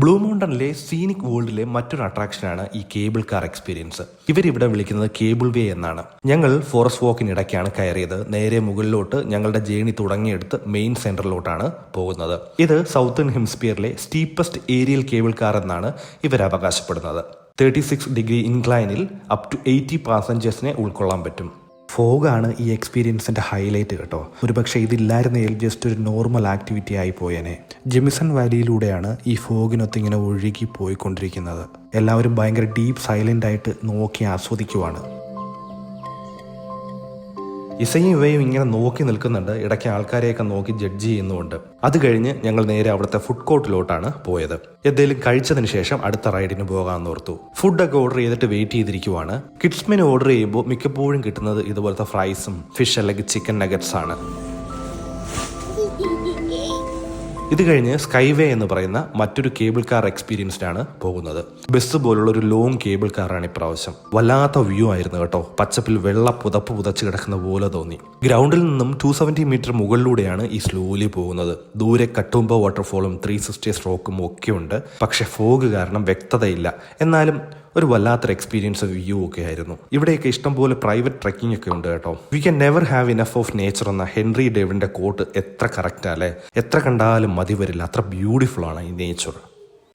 Blue മൗണ്ടനിലെ scenic വേൾഡിലെ മറ്റൊരു അട്രാക്ഷനാണ് ഈ cable car experience. ഇവരിവിടെ വിളിക്കുന്നത് കേബിൾ വേ എന്നാണ്. ഞങ്ങൾ ഫോറസ്റ്റ് വാക്കിനിടയ്ക്കാണ് കയറിയത്. നേരെ മുകളിലോട്ട് ഞങ്ങളുടെ ജേണി തുടങ്ങിയെടുത്ത് മെയിൻ സെന്ററിലോട്ടാണ് പോകുന്നത്. ഇത് സൗത്തേൺ ഹെമിസ്ഫിയറിലെ സ്റ്റീപ്പസ്റ്റ് ഏരിയൽ കേബിൾ കാർ എന്നാണ് ഇവർ അവകാശപ്പെടുന്നത്. 36 ഡിഗ്രി ഇൻക്ലൈനിൽ അപ് ടു 80 പാസഞ്ചേഴ്സിനെ ഉൾക്കൊള്ളാൻ പറ്റും. ഫോഗാണ് ഈ എക്സ്പീരിയൻസിൻ്റെ ഹൈലൈറ്റ് കേട്ടോ. ഒരുപക്ഷെ ഇതില്ലായിരുന്നെങ്കിൽ ജസ്റ്റ് ഒരു നോർമൽ ആക്ടിവിറ്റി ആയി പോയേനെ. ജെമിസൺ വാലിയിലൂടെയാണ് ഈ ഫോഗിനൊത്ത് ഇങ്ങനെ ഒഴുകി പോയിക്കൊണ്ടിരിക്കുന്നത്. എല്ലാവരും ഭയങ്കര ഡീപ്പ് സൈലൻ്റ് ആയിട്ട് നോക്കി ആസ്വദിക്കുവാണ്. ഇസയും ഇവയും ഇങ്ങനെ നോക്കി നിൽക്കുന്നുണ്ട്. ഇടയ്ക്ക് ആൾക്കാരെയൊക്കെ നോക്കി ജഡ്ജ് ചെയ്യുന്നുമുണ്ട്. അത് കഴിഞ്ഞ് ഞങ്ങൾ നേരെ അവിടുത്തെ ഫുഡ് കോർട്ടിലോട്ടാണ് പോയത്. എന്തെങ്കിലും കഴിച്ചതിന് ശേഷം അടുത്ത റൈഡിന് പോകാമെന്ന് ഓർത്തു. ഫുഡൊക്കെ ഓർഡർ ചെയ്തിട്ട് വെയിറ്റ് ചെയ്തിരിക്കുവാണ്. കിഡ്സ് മെനു ഓർഡർ ചെയ്യുമ്പോൾ മിക്കപ്പോഴും കിട്ടുന്നത് ഇതുപോലത്തെ ഫ്രൈസും ഫിഷ് അല്ലെങ്കിൽ ചിക്കൻ നഗറ്റ്സ് ആണ്. ഇത് കഴിഞ്ഞ് സ്കൈവേ എന്ന് പറയുന്ന മറ്റൊരു കേബിൾ കാർ എക്സ്പീരിയൻസിനാണ് പോകുന്നത്. ബസ് പോലുള്ള ഒരു ലോങ് കേബിൾ കാറാണ് ഇപ്രാവശ്യം. വല്ലാത്ത വ്യൂ ആയിരുന്നു കേട്ടോ. പച്ചപ്പിൽ വെള്ള പുതപ്പ് പുതച്ച് കിടക്കുന്ന പോലെ തോന്നി. ഗ്രൗണ്ടിൽ നിന്നും 270 മീറ്റർ മുകളിലൂടെയാണ് ഈ സ്ലോലി പോകുന്നത്. ദൂരെ കട്ടുംബ വാട്ടർഫോളും 360 റോക്കും ഒക്കെ ഉണ്ട്. പക്ഷെ ഫോഗ് കാരണം വ്യക്തതയില്ല. എന്നാലും ഒരു വല്ലാത്തൊരു എക്സ്പീരിയൻസ് വ്യൂ ഒക്കെ ആയിരുന്നു. ഇവിടെയൊക്കെ ഇഷ്ടംപോലെ പ്രൈവറ്റ് ട്രെക്കിംഗ് ഒക്കെ ഉണ്ട് കേട്ടോ. We can never have enough of nature എന്ന ഹെൻറി ഡേവിഡിന്റെ കോട്ട് എത്ര കറക്റ്റാ അല്ലേ. എത്ര കണ്ടാലും മതി വരില്ല. അത്ര ബ്യൂട്ടിഫുൾ ആണ് ഈ നേച്ചർ.